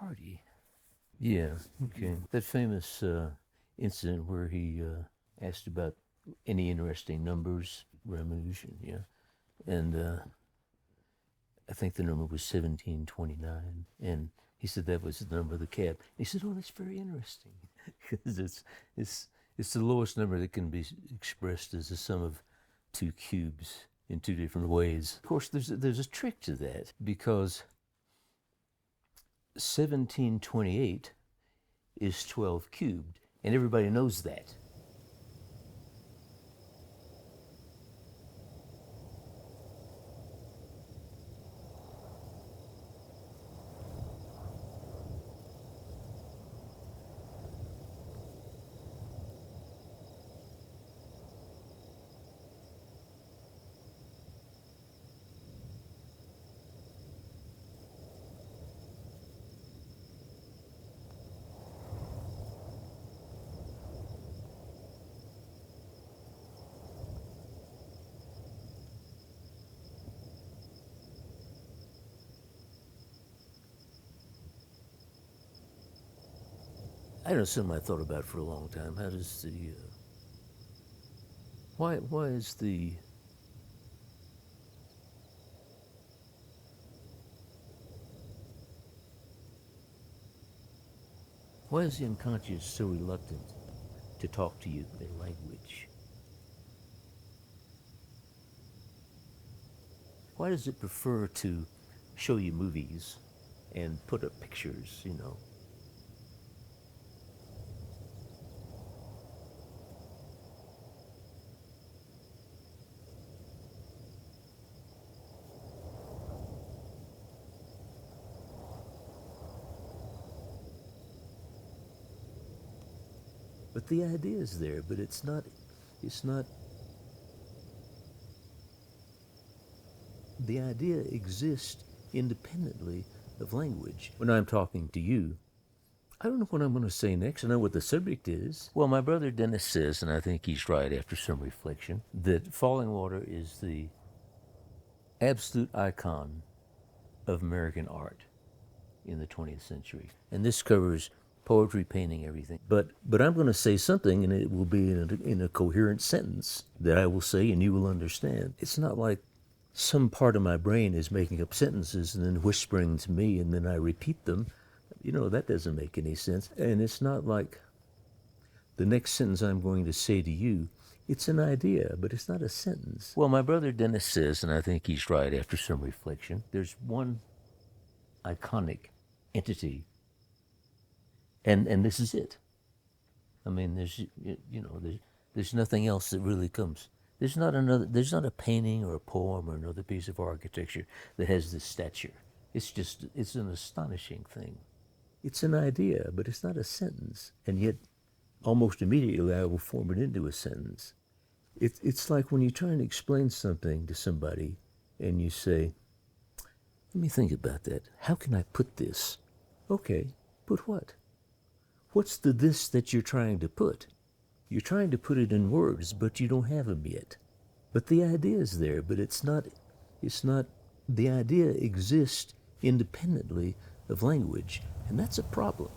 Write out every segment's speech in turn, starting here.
party. Yeah, okay. That famous incident where he asked about any interesting numbers, Ramush, yeah. And I think the number was 1729. And he said that was the number of the cab. He said, oh, that's very interesting. Because it's the lowest number that can be expressed as the sum of two cubes in two different ways. Of course, there's a trick to that, because 1728 is 12 cubed, and everybody knows that. I don't know, something I thought about for a long time. How does the why is the unconscious so reluctant to talk to you in language? Why does it prefer to show you movies and put up pictures, you know? But the idea is there, but it's not, the idea exists independently of language. When I'm talking to you, I don't know what I'm going to say next. I know what the subject is. Well, my brother Dennis says, and I think he's right after some reflection, that falling water is the absolute icon of American art in the 20th century. And this covers poetry, painting, everything. But I'm going to say something, and it will be in a coherent sentence that I will say and you will understand. It's not like some part of my brain is making up sentences and then whispering to me and then I repeat them. You know, that doesn't make any sense. And it's not like the next sentence I'm going to say to you, it's an idea, but it's not a sentence. Well, my brother Dennis says, and I think he's right after some reflection, there's one iconic entity, and this is it. I mean, there's nothing else that really comes. There's not a painting or a poem or another piece of architecture that has this stature. It's an astonishing thing. It's an idea, but it's not a sentence. And yet, almost immediately, I will form it into a sentence. It's like when you try and explain something to somebody and you say, let me think about that. How can I put this? Okay, put what? What's the this that you're trying to put? You're trying to put it in words, but you don't have them yet. But the idea is there, but it's not, the idea exists independently of language, and that's a problem.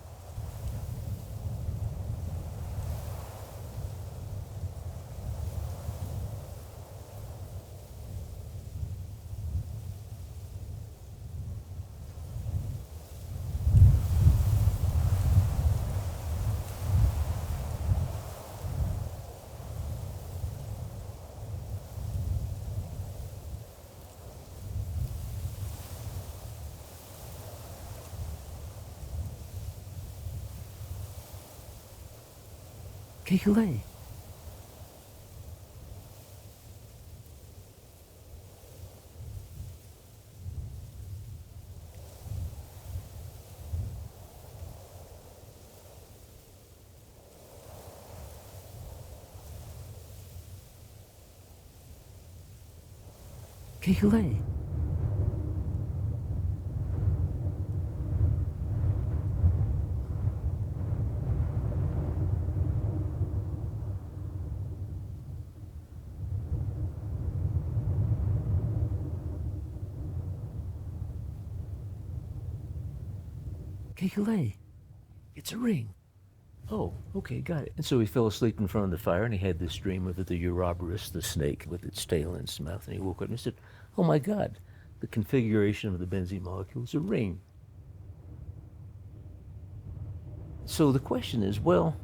Calais. Calais. Kakule, it's a ring. Oh, okay, got it. And so he fell asleep in front of the fire, and he had this dream of the Ouroboros, the snake with its tail in its mouth, and he woke up and he said, oh my God, the configuration of the benzene molecule is a ring. So the question is, well,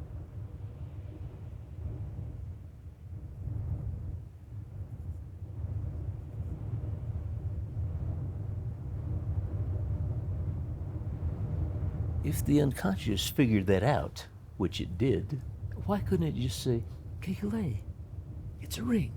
if the unconscious figured that out, which it did, why couldn't it just say, Kakule, it's a ring?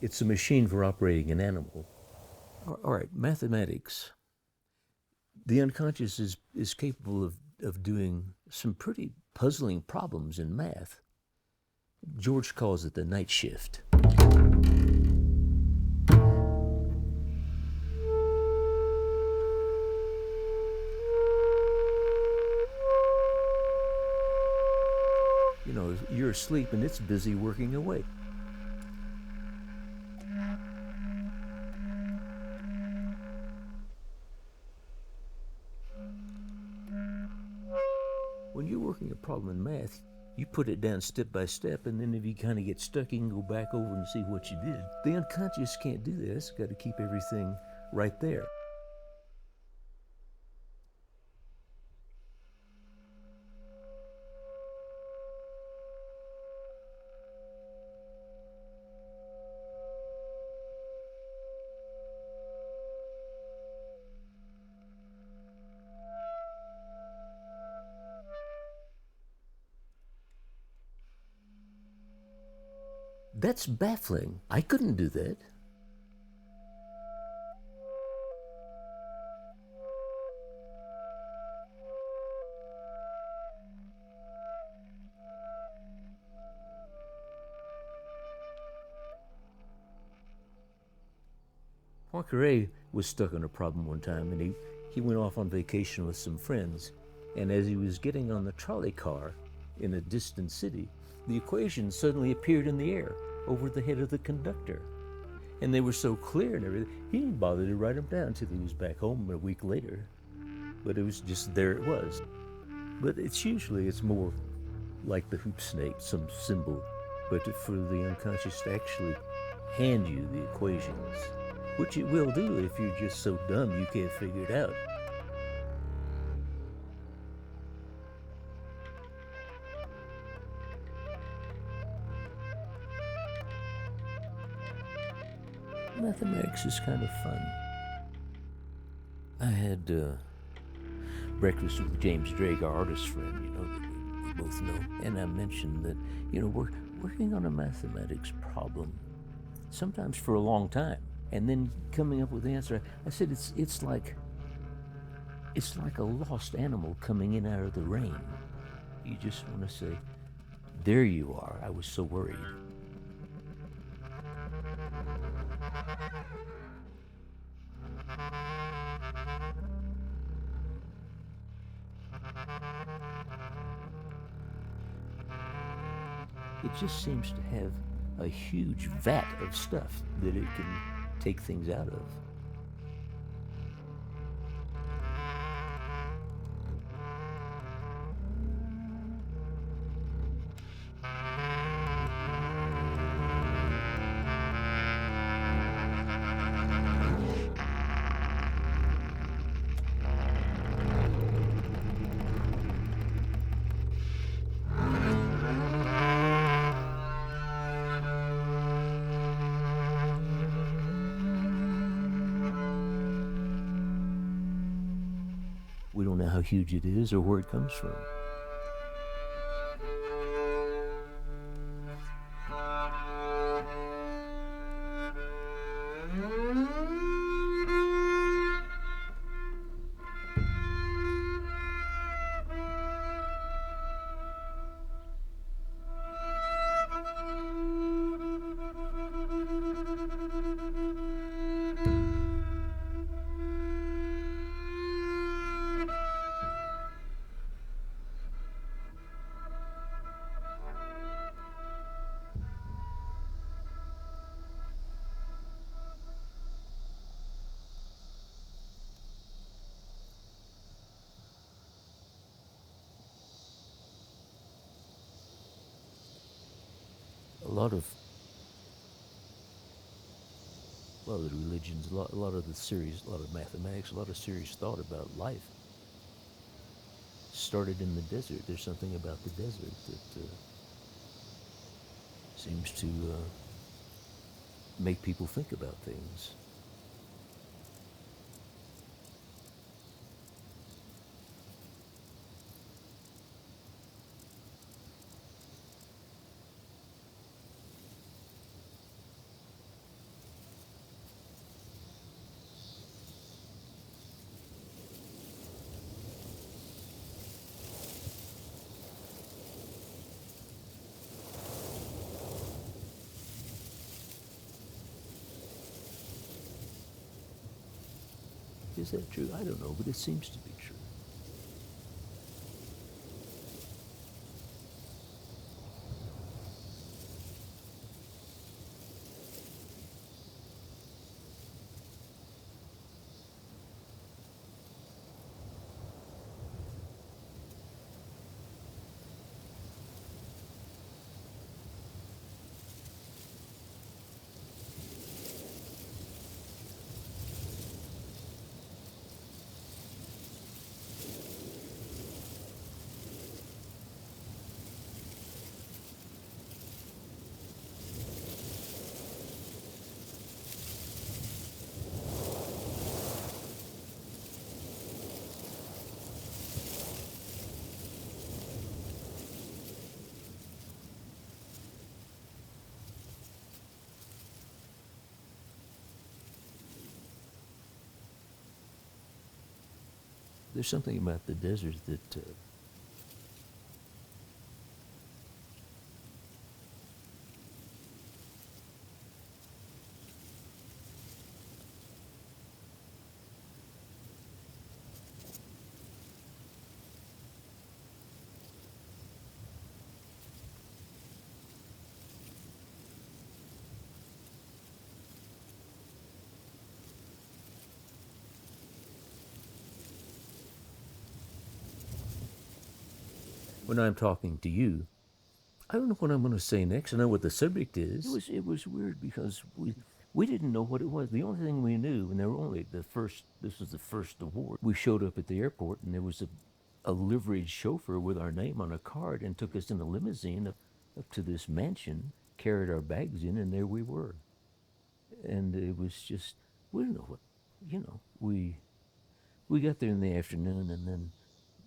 It's a machine for operating an animal. All right, mathematics. The unconscious is capable of doing some pretty puzzling problems in math. George calls it the night shift. You know, you're asleep and it's busy working away. When you're working a problem in math, you put it down step by step, and then if you kind of get stuck, you can go back over and see what you did. The unconscious can't do that. It's got to keep everything right there. That's baffling. I couldn't do that. Poincaré was stuck on a problem one time, and he went off on vacation with some friends. And as he was getting on the trolley car in a distant city, the equation suddenly appeared in the air over the head of the conductor. And they were so clear and everything, he didn't bother to write them down until he was back home a week later. But it was just, there it was. But it's more like the hoop snake, some symbol. But for the unconscious to actually hand you the equations, which it will do if you're just so dumb you can't figure it out. Mathematics is kind of fun. I had breakfast with James Drake, our artist friend, you know, that we both know, and I mentioned that, you know, we're working on a mathematics problem, sometimes for a long time, and then coming up with the answer. I said it's like a lost animal coming in out of the rain. You just want to say, there you are, I was so worried. It just seems to have a huge vat of stuff that it can take things out of. We don't know how huge it is or where it comes from. a lot of the religions, a lot of the serious, a lot of mathematics, a lot of serious thought about life started in the desert. There's something about the desert that seems to make people think about things. Is that true? I don't know, but it seems to be true. There's something about the desert that when I'm talking to you, I don't know what I'm going to say next. I know what the subject is. It was weird because we didn't know what it was. The only thing we knew, and there were only this was the first award. We showed up at the airport, and there was a liveried chauffeur with our name on a card and took us in a limousine up to this mansion, carried our bags in, and there we were. And it was just, we didn't know what, we got there in the afternoon, and then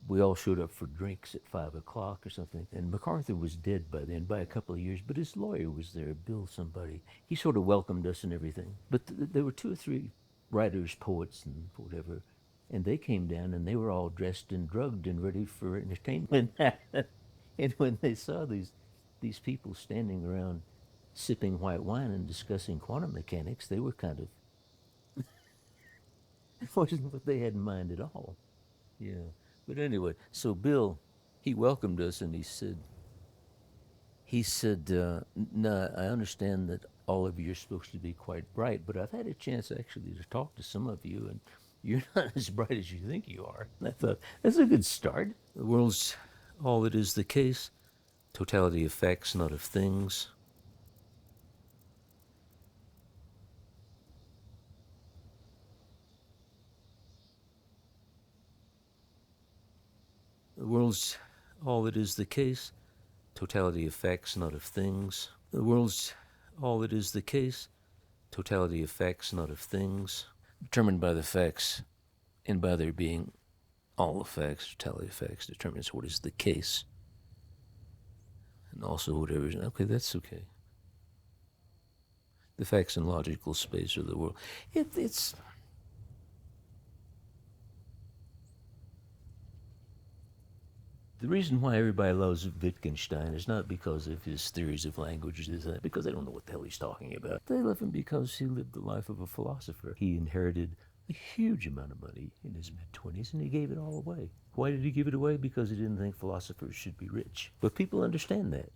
we all showed up for drinks at 5 o'clock or something. And McCarthy was dead by then, by a couple of years, but his lawyer was there, Bill somebody. He sort of welcomed us and everything. But there were 2 or 3 writers, poets, and whatever, and they came down and they were all dressed and drugged and ready for entertainment. And when they saw these people standing around sipping white wine and discussing quantum mechanics, they were kind of, it wasn't what they had in mind at all. Yeah. But anyway, so Bill, he welcomed us and he said, no, I understand that all of you are supposed to be quite bright, but I've had a chance actually to talk to some of you, and you're not as bright as you think you are. And I thought, that's a good start. The world's all that is the case, totality of facts, not of things. The world's all that is the case, totality of facts, not of things. The world's all that is the case, totality of facts, not of things, determined by the facts, and by there being all the facts, totality of facts determines what is the case, and also whatever is, okay, that's okay. The facts in logical space of the world. It's the reason why everybody loves Wittgenstein is not because of his theories of language, is that because they don't know what the hell he's talking about. They love him because he lived the life of a philosopher. He inherited a huge amount of money in his mid-20s, and he gave it all away. Why did he give it away? Because he didn't think philosophers should be rich. But people understand that.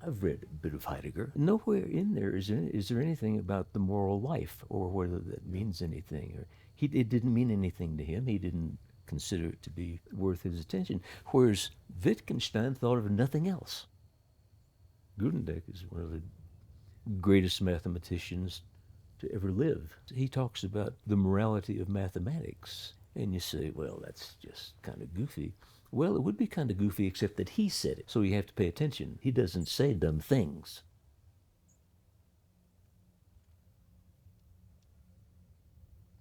I've read a bit of Heidegger. Nowhere in there is there anything about the moral life, or whether that means anything. Or it didn't mean anything to him. He didn't consider it to be worth his attention. Whereas Wittgenstein thought of nothing else Grudendijk is one of the greatest mathematicians to ever live. He talks about the morality of mathematics. And you say, well, that's just kind of goofy. Well, it would be kind of goofy except that he said it. So you have to pay attention. He doesn't say dumb things.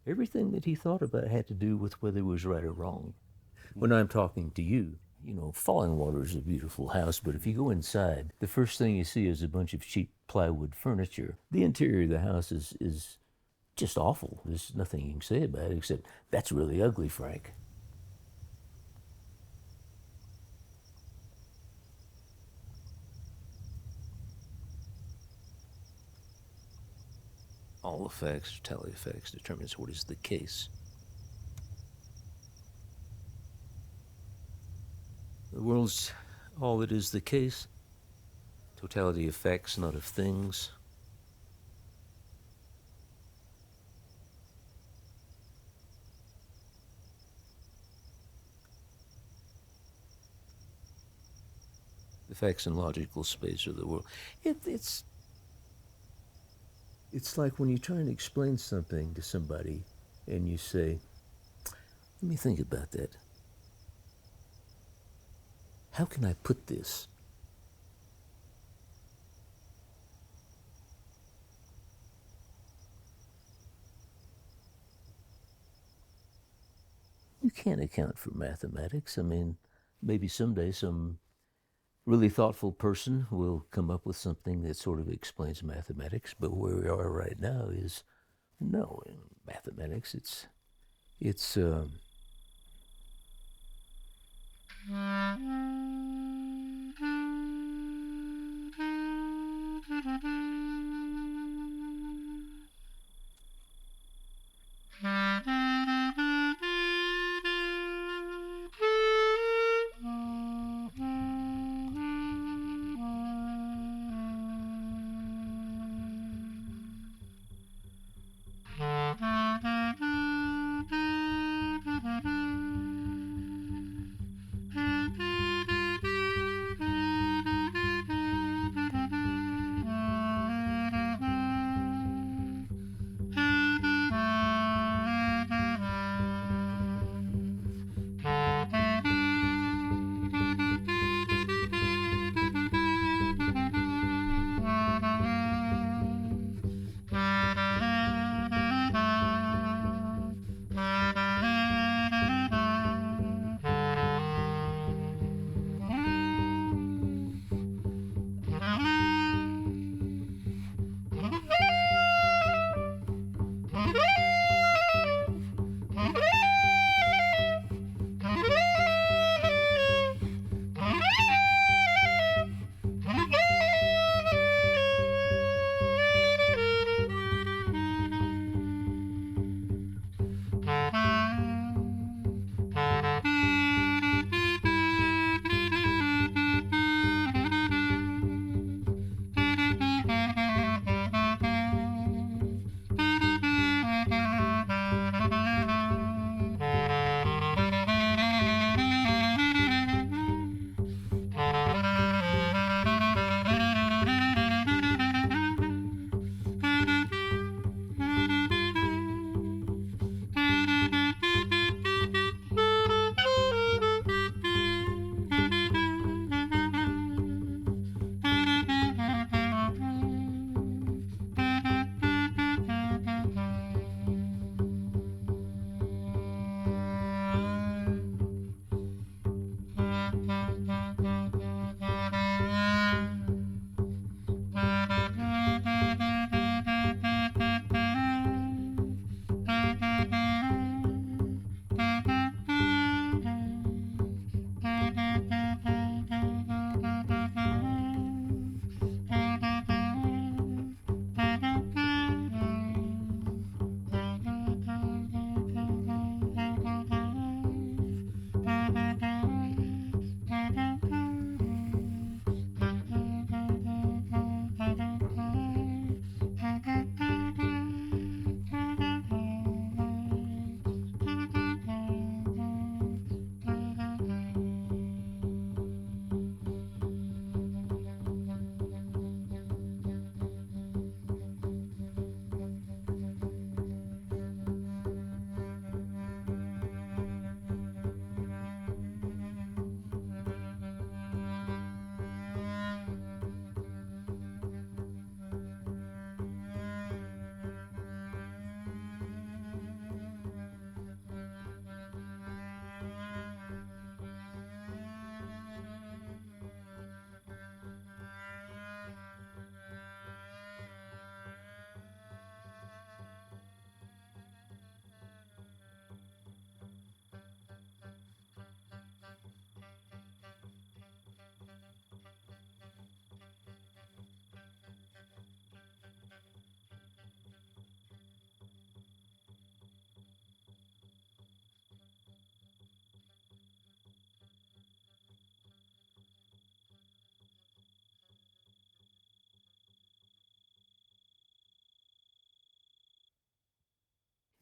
Everything that he thought about had to do with whether it was right or wrong. When I'm talking to you, you know, Fallingwater is a beautiful house, but if you go inside, the first thing you see is a bunch of cheap plywood furniture. The interior of the house is just awful. There's nothing you can say about it except, that's really ugly, Frank. All effects, tally effects, determines what is the case. The world's all that is the case. Totality of facts, not of things. The facts in logical space of the world. It's like when you try and explain something to somebody and you say, let me think about that. How can I put this? You can't account for mathematics. I mean, maybe someday some really thoughtful person will come up with something that sort of explains mathematics, but where we are right now is no, in mathematics it's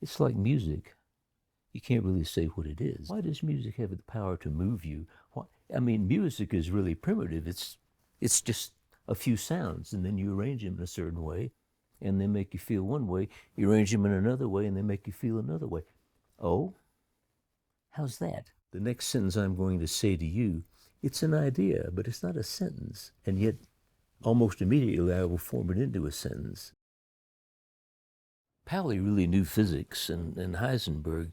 It's like music. You can't really say what it is. Why does music have the power to move you? Why? I mean, music is really primitive. It's just a few sounds, and then you arrange them in a certain way, and they make you feel one way. You arrange them in another way, and they make you feel another way. Oh, how's that? The next sentence I'm going to say to you, it's an idea, but it's not a sentence. And yet, almost immediately, I will form it into a sentence. Pauli really knew physics, and Heisenberg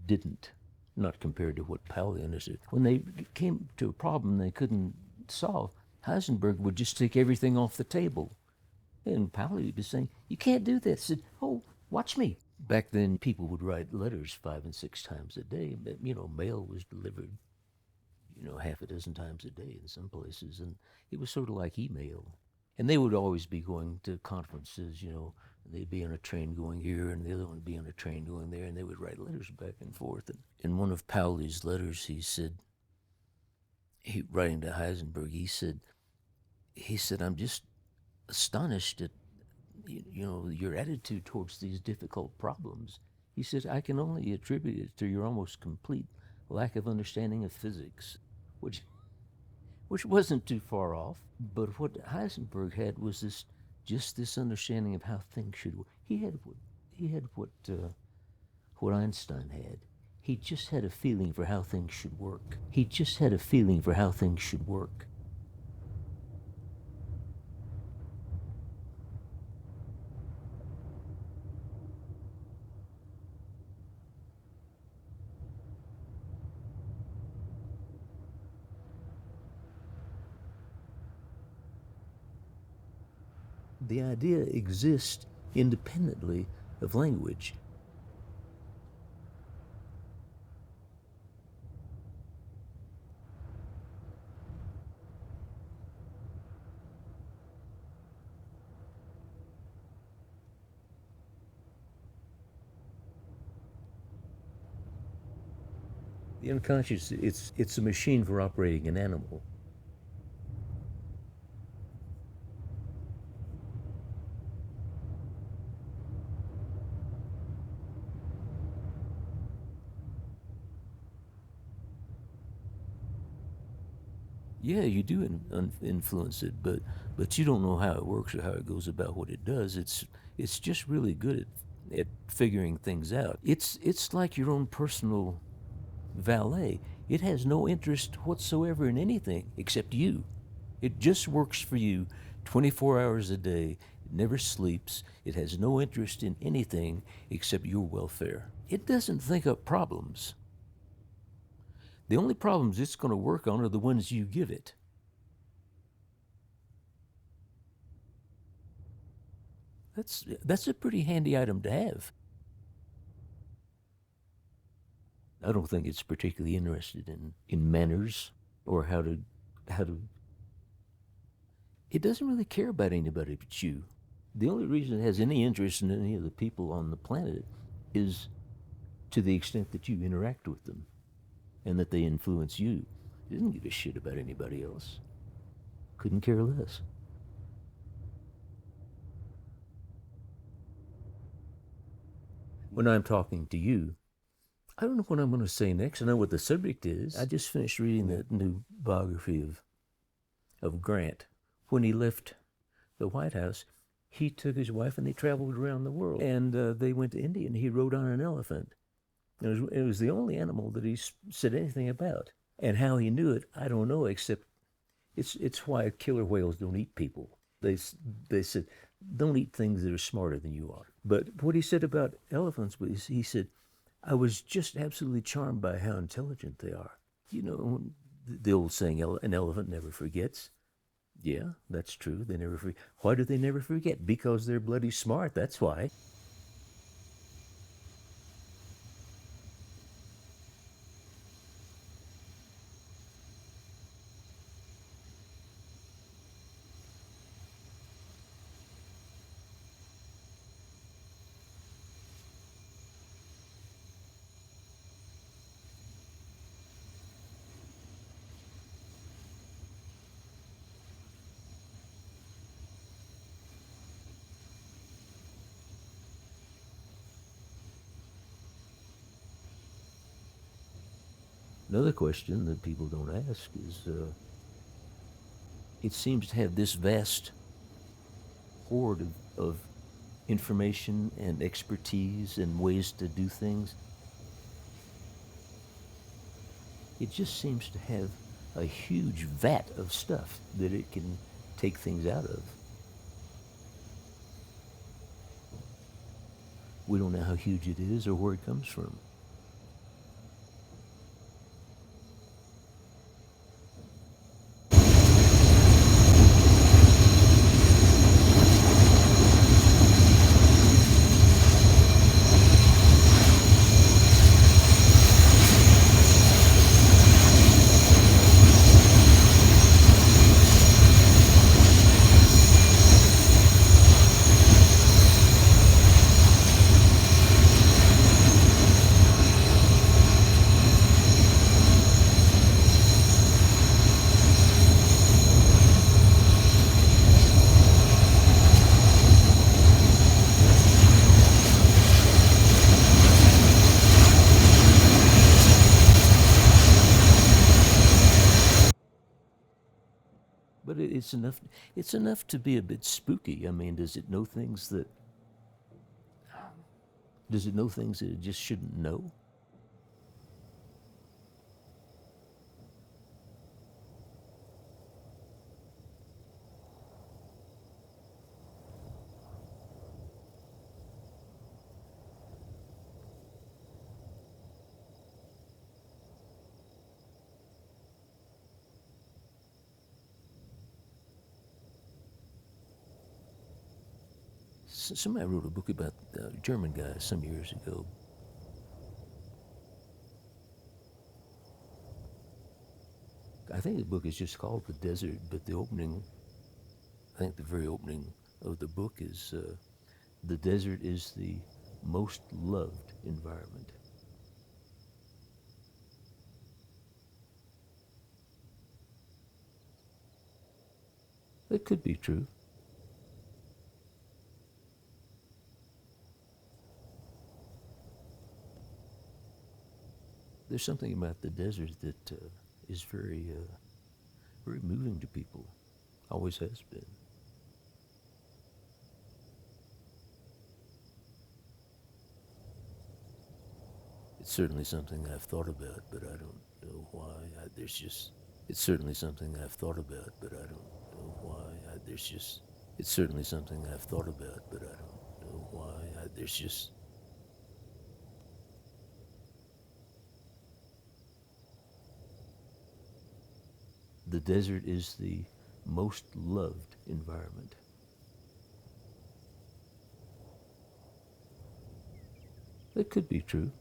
didn't, not compared to what Pauli understood. When they came to a problem they couldn't solve, Heisenberg would just take everything off the table. And Pauli would be saying, "You can't do this." Said, "Oh, watch me." Back then, people would write letters 5 and 6 times a day. But, mail was delivered, half a dozen times a day in some places. And it was sort of like email. And they would always be going to conferences, they'd be on a train going here and the other one would be on a train going there, and they would write letters back and forth. And in one of Pauli's letters, writing to Heisenberg, he said, "I'm just astonished at, your attitude towards these difficult problems." He said, "I can only attribute it to your almost complete lack of understanding of physics," which wasn't too far off. But what Heisenberg had was this understanding of how things should work. He had what Einstein had. He just had a feeling for how things should work. He just had a feeling for how things should work. The idea exists independently of language. The unconscious, it's a machine for operating an animal. Yeah, you do influence it, but you don't know how it works or how it goes about what it does. It's just really good at figuring things out. It's like your own personal valet. It has no interest whatsoever in anything except you. It just works for you 24 hours a day. It never sleeps. It has no interest in anything except your welfare. It doesn't think up problems. The only problems it's going to work on are the ones you give it. That's a pretty handy item to have. I don't think it's particularly interested in manners or how to it doesn't really care about anybody but you. The only reason it has any interest in any of the people on the planet is to the extent that you interact with them and that they influence you. It doesn't give a shit about anybody else. Couldn't care less. When I'm talking to you, I don't know what I'm going to say next. I know what the subject is. I just finished reading that new biography of Grant. When he left the White House, he took his wife and they traveled around the world. And they went to India and he rode on an elephant. It was the only animal that he said anything about. And how he knew it, I don't know, except it's why killer whales don't eat people. They said, don't eat things that are smarter than you are. But what he said about elephants was, he said, I was just absolutely charmed by how intelligent they are. The old saying, an elephant never forgets. Yeah, that's true. They never forget. Why do they never forget? Because they're bloody smart, that's why. Another question that people don't ask is, it seems to have this vast hoard of information and expertise and ways to do things. It just seems to have a huge vat of stuff that it can take things out of. We don't know how huge it is or where it comes from. But it's enough. It's enough to be a bit spooky. I mean, does it know things that? Does it know things that it just shouldn't know? Somebody wrote a book about a German guy some years ago. I think the book is just called The Desert, but the opening, I think the very opening of the book is, the desert is the most loved environment. That could be true. There's something about the desert that is very, very moving to people. Always has been. It's certainly something I've thought about, but I don't know why. It's certainly something I've thought about, but I don't know why. It's certainly something I've thought about, but I don't know why. The desert is the most loved environment. That could be true.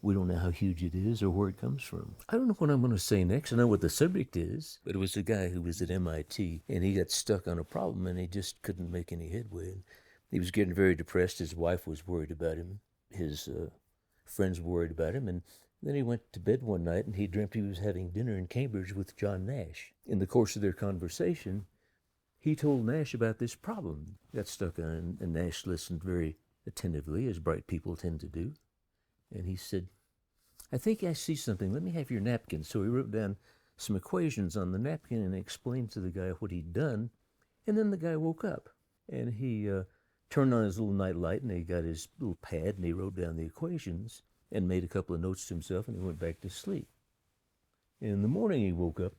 We don't know how huge it is or where it comes from. I don't know what I'm going to say next. I know what the subject is, but it was a guy who was at MIT, and he got stuck on a problem, and he just couldn't make any headway. He was getting very depressed. His wife was worried about him. His friends were worried about him, and then he went to bed one night, and he dreamt he was having dinner in Cambridge with John Nash. In the course of their conversation, he told Nash about this problem. Got stuck on, and Nash listened very attentively, as bright people tend to do. And he said, I think I see something. Let me have your napkin. So he wrote down some equations on the napkin and explained to the guy what he'd done. And then the guy woke up, and he turned on his little night light, and he got his little pad, and he wrote down the equations and made a couple of notes to himself, and he went back to sleep. And in the morning he woke up,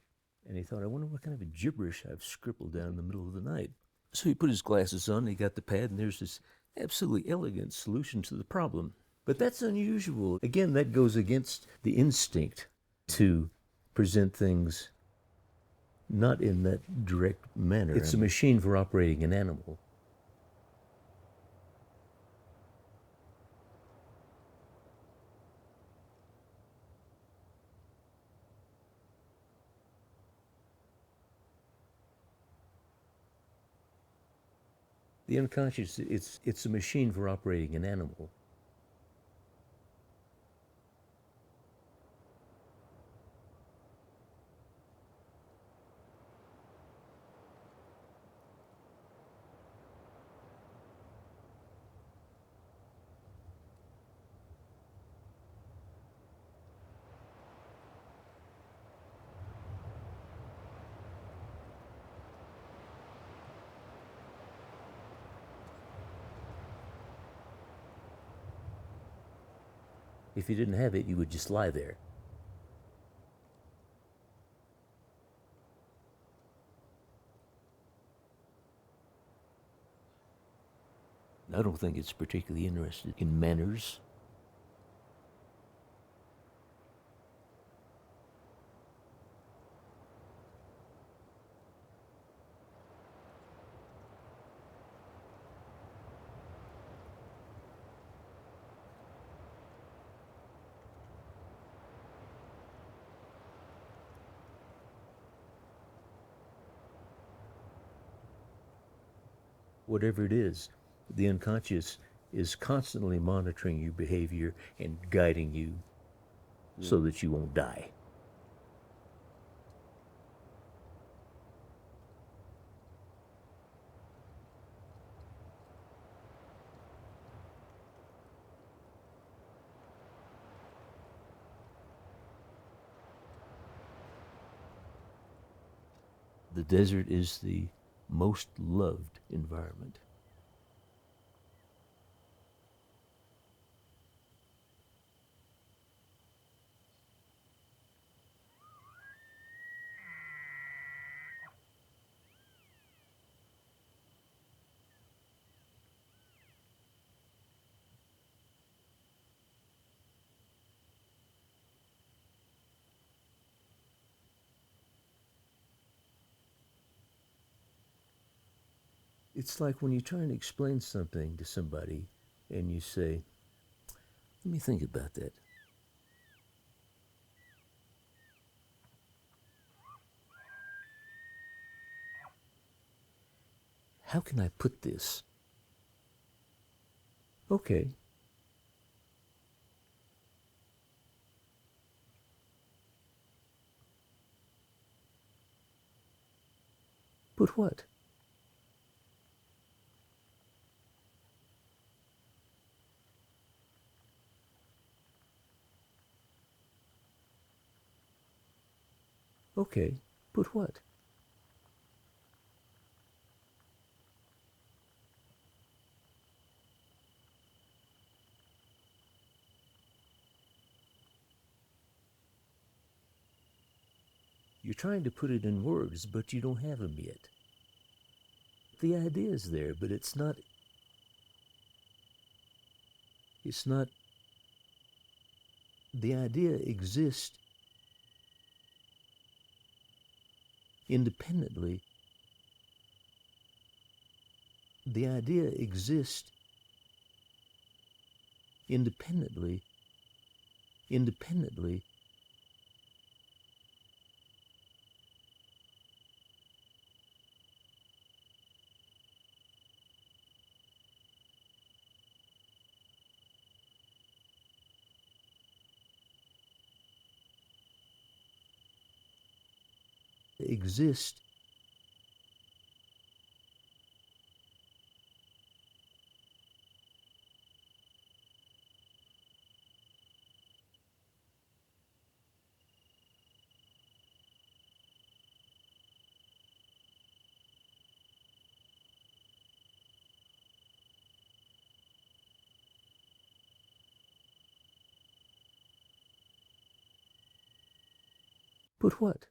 and he thought, I wonder what kind of a gibberish I've scribbled down in the middle of the night. So he put his glasses on, and he got the pad, and there's this absolutely elegant solution to the problem. But that's unusual. Again, that goes against the instinct to present things not in that direct manner. It's a machine for operating an animal. The unconscious, it's a machine for operating an animal. If you didn't have it, you would just lie there. I don't think it's particularly interested in manners. Whatever it is, the unconscious is constantly monitoring your behavior and guiding you so that you won't die. The desert is the most loved environment. It's like when you try and explain something to somebody and you say, let me think about that. How can I put this? Okay. Put what? Okay. Put what? You're trying to put it in words, but you don't have them yet. The idea is there, but it's not the idea exists independently. The idea exists independently. Exist Put what?